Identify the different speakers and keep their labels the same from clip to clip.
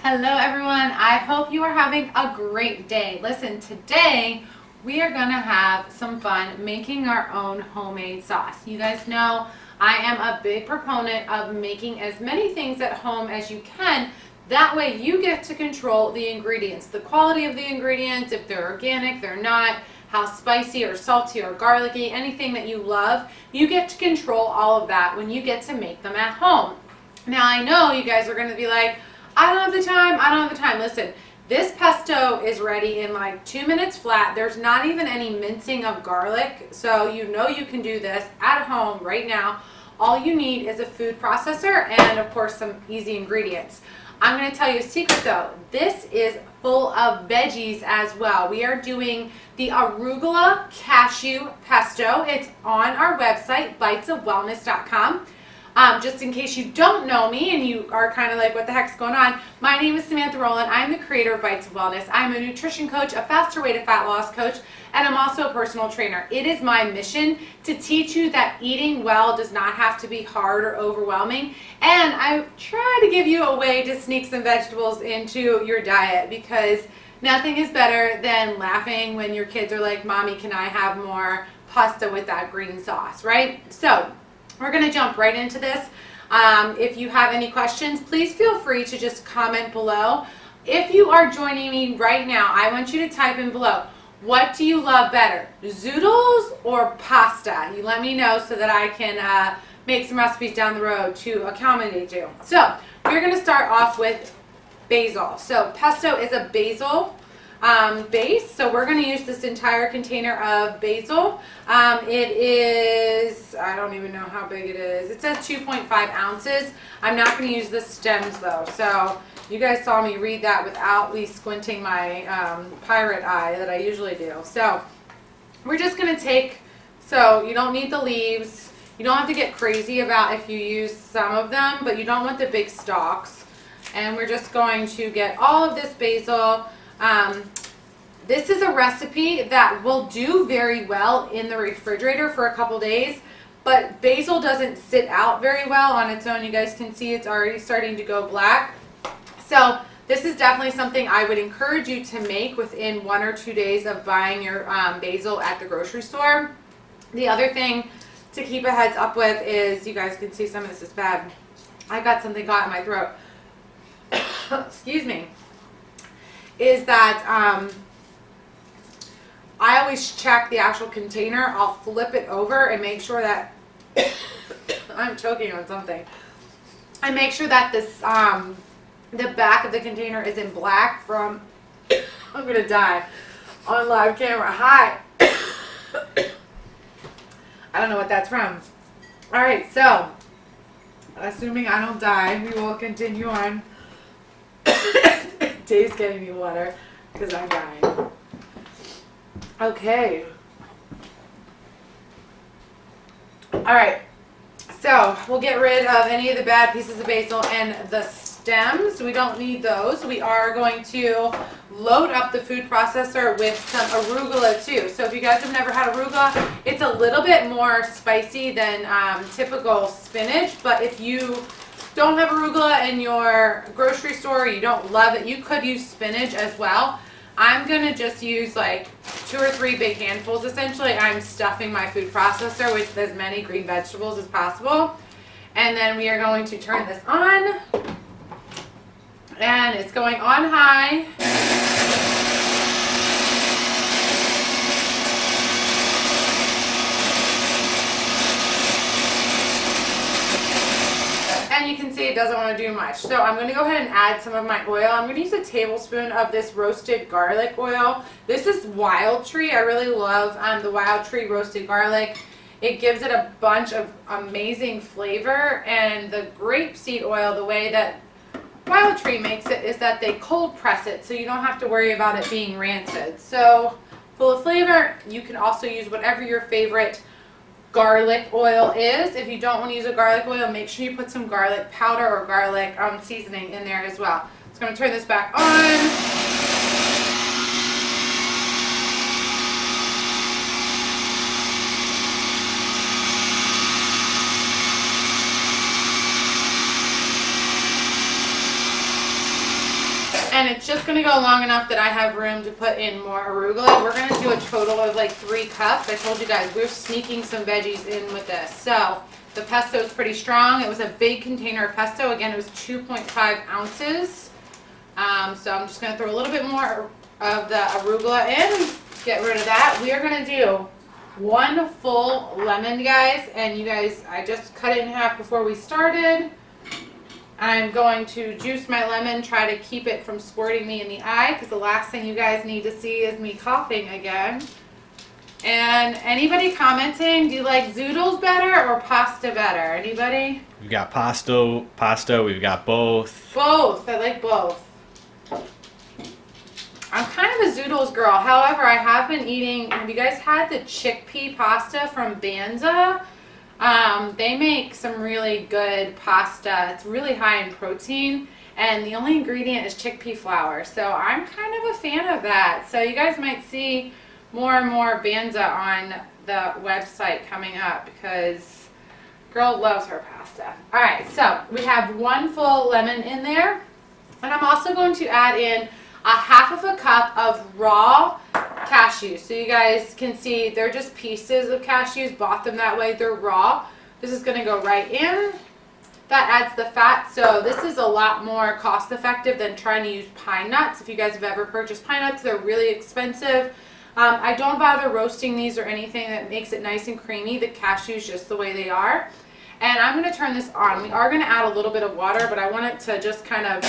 Speaker 1: Hello everyone, I hope you are having a great day. Listen, today we are going to have some fun making our own homemade sauce. You guys know I am a big proponent of making as many things at home as you can. That way you get to control the ingredients, the quality of the ingredients, if they're organic, they're not, how spicy or salty or garlicky, anything that you love, you get to control all of that when you get to make them at home. Now I know you guys are going to be like, I don't have the time, I don't have the time. Listen, this pesto is ready in like 2 minutes flat. There's not even any mincing of garlic, so you know you can do this at home right now. All you need is a food processor and of course some easy ingredients. I'm going to tell you a secret though. This is full of veggies as well. We are doing the arugula cashew pesto. It's on our website, bitesofwellness.com. Just in case you don't know me and you are kind of like, what the heck's going on? My name is Samantha Rowland. I'm the creator of Bites of Wellness. I'm a nutrition coach, a faster way to fat loss coach, and I'm also a personal trainer. It is my mission to teach you that eating well does not have to be hard or overwhelming. And I try to give you a way to sneak some vegetables into your diet because nothing is better than laughing when your kids are like, Mommy, can I have more pasta with that green sauce, right? So we're going to jump right into this. If you have any questions, please feel free to just comment below. If you are joining me right now, I want you to type in below, what do you love better, zoodles or pasta? You let me know so that I can make some recipes down the road to accommodate you. So we're going to start off with basil. So pesto is a basil base, so we're going to use this entire container of basil. It is, I don't even know how big it is. It says 2.5 ounces. I'm not going to use the stems though, so you guys saw me read that without me squinting my pirate eye that I usually do. So we're just going to take, so you don't need the leaves. You don't have to get crazy about if you use some of them, but you don't want the big stalks. And we're just going to get all of this basil. This is a recipe that will do very well in the refrigerator for a couple days, but basil doesn't sit out very well on its own. You guys can see it's already starting to go black. So this is definitely something I would encourage you to make within 1 or 2 days of buying your basil at the grocery store. The other thing to keep a heads up with is, you guys can see some of this is bad. I got something caught in my throat. Excuse me. Is that I always check the actual container. I'll flip it over and make sure that I'm choking on something. I make sure that this the back of the container is in black from I'm gonna die on live camera. Hi. I don't know what that's from. All right, so assuming I don't die, we will continue on. Dave's getting me water because I'm dying. Okay. Alright. So, we'll get rid of any of the bad pieces of basil and the stems. We don't need those. We are going to load up the food processor with some arugula too. So, if you guys have never had arugula, it's a little bit more spicy than typical spinach. But if you don't have arugula in your grocery store, you don't love it, you could use spinach as well. I'm going to just use like 2 or 3 big handfuls. Essentially, I'm stuffing my food processor with as many green vegetables as possible. And then we are going to turn this on. And it's going on high. And you can see it doesn't want to do much. So I'm going to go ahead and add some of my oil. I'm going to use a tablespoon of this roasted garlic oil. This is Wild Tree. I really love the Wild Tree roasted garlic. It gives it a bunch of amazing flavor. And the grapeseed oil, the way that Wild Tree makes it is that they cold press it, so you don't have to worry about it being rancid. So full of flavor. You can also use whatever your favorite garlic oil is. If you don't want to use a garlic oil, make sure you put some garlic powder or garlic seasoning in there as well. Just going to turn this back on. And it's just going to go long enough that I have room to put in more arugula. We're going to do a total of like 3 cups. I told you guys we're sneaking some veggies in with this. So the pesto is pretty strong. It was a big container of pesto. Again, it was 2.5 ounces. So I'm just going to throw a little bit more of the arugula in. Get rid of that. We are going to do 1 full lemon, guys. And you guys, I just cut it in half before we started. I'm going to juice my lemon, try to keep it from squirting me in the eye, because the last thing you guys need to see is me coughing again. And anybody commenting, do you like zoodles better or pasta better? Anybody?
Speaker 2: We've got pasta, we've got both.
Speaker 1: Both, I like both. I'm kind of a zoodles girl. However, I have been eating, have you guys had the chickpea pasta from Banza? They make some really good pasta. It's really high in protein, and the only ingredient is chickpea flour. So I'm kind of a fan of that. So you guys might see more and more Banza on the website coming up, because girl loves her pasta. All right, so we have 1 full lemon in there, and I'm also going to add in a half of a cup of raw cashews. So you guys can see they're just pieces of cashews. Bought them that way. They're raw. This is going to go right in. That adds the fat. So this is a lot more cost effective than trying to use pine nuts. If you guys have ever purchased pine nuts, they're really expensive. I don't bother roasting these or anything that makes it nice and creamy. The cashews just the way they are. And I'm going to turn this on. We are going to add a little bit of water, but I want it to just kind of...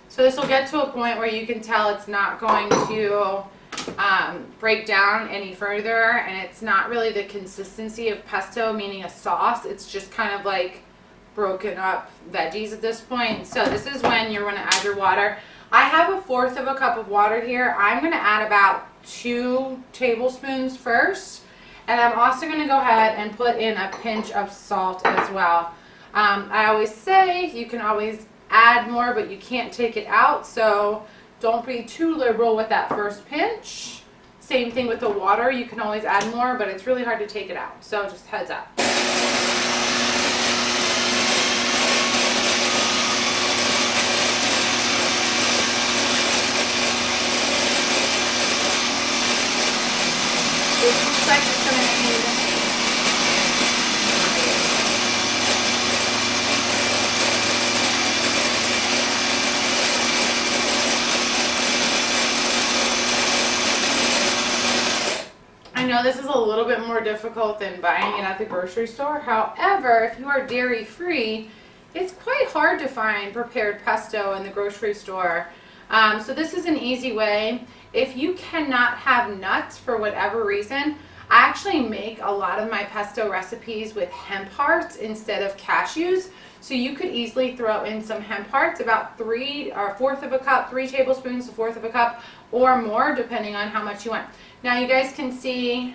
Speaker 1: So this will get to a point where you can tell it's not going to break down any further, and it's not really the consistency of pesto, meaning a sauce. It's just kind of like broken up veggies at this point. So this is when you're going to add your water. I have 1/4 of a cup of water here. I'm going to add about 2 tablespoons first, and I'm also going to go ahead and put in a pinch of salt as well. I always say you can always add more, but you can't take it out, so don't be too liberal with that first pinch. Same thing with the water. You can always add more, but it's really hard to take it out, so just heads up. This looks like it's going to need... I know this is a little bit more difficult than buying it at the grocery store. However, if you are dairy free, it's quite hard to find prepared pesto in the grocery store. So this is an easy way. If you cannot have nuts for whatever reason, I actually make a lot of my pesto recipes with hemp hearts instead of cashews. So you could easily throw in some hemp hearts, about 1/4 of a cup, 3 tablespoons, 1/4 of a cup, or more, depending on how much you want. Now you guys can see,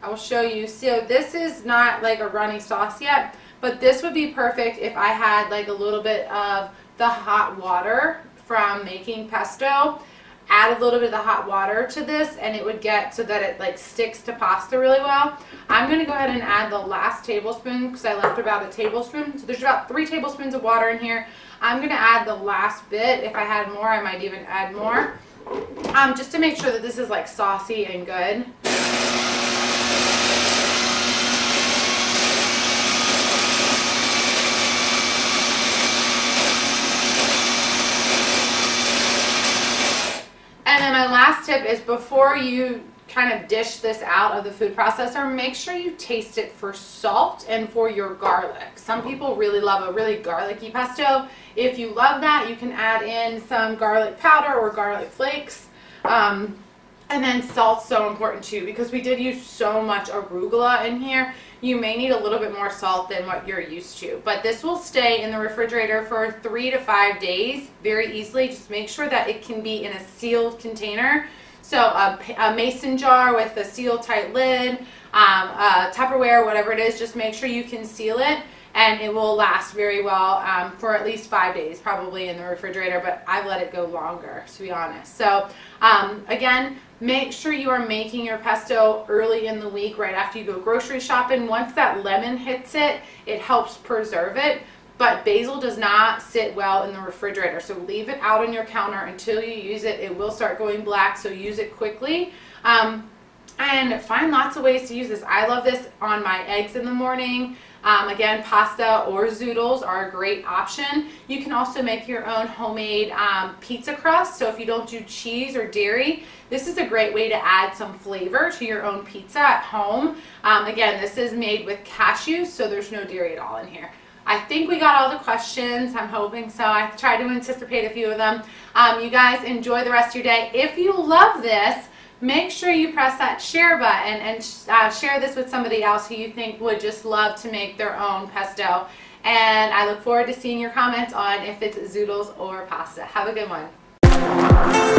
Speaker 1: I will show you. So this is not like a runny sauce yet, but this would be perfect if I had like a little bit of the hot water from making pesto. Add a little bit of the hot water to this, and it would get so that it like sticks to pasta really well. I'm going to go ahead and add the last tablespoon, because I left about 1 tablespoon. So there's about 3 tablespoons of water in here. I'm going to add the last bit. If I had more, I might even add more. Just to make sure that this is like saucy and good. And then my last tip is, before you kind of dish this out of the food processor, make sure you taste it for salt and for your garlic. Some people really love a really garlicky pesto. If you love that, you can add in some garlic powder or garlic flakes. And then salt's so important too, because we did use so much arugula in here. You may need a little bit more salt than what you're used to. But this will stay in the refrigerator for 3 to 5 days very easily. Just make sure that it can be in a sealed container. So a mason jar with a seal tight lid, Tupperware, whatever it is, just make sure you can seal it. and it will last very well for at least 5 days, probably in the refrigerator, but I've let it go longer, to be honest. So again, make sure you are making your pesto early in the week, right after you go grocery shopping. Once that lemon hits it, it helps preserve it. But basil does not sit well in the refrigerator, so leave it out on your counter until you use it. It will start going black, so use it quickly. And find lots of ways to use this. I love this on my eggs in the morning. Again, pasta or zoodles are a great option. You can also make your own homemade pizza crust. So if you don't do cheese or dairy, this is a great way to add some flavor to your own pizza at home. Again, this is made with cashews, so there's no dairy at all in here. I think we got all the questions. I'm hoping so. I tried to anticipate a few of them. You guys enjoy the rest of your day. If you love this, make sure you press that share button and share this with somebody else who you think would just love to make their own pesto. And I look forward to seeing your comments on if it's zoodles or pasta. Have a good one.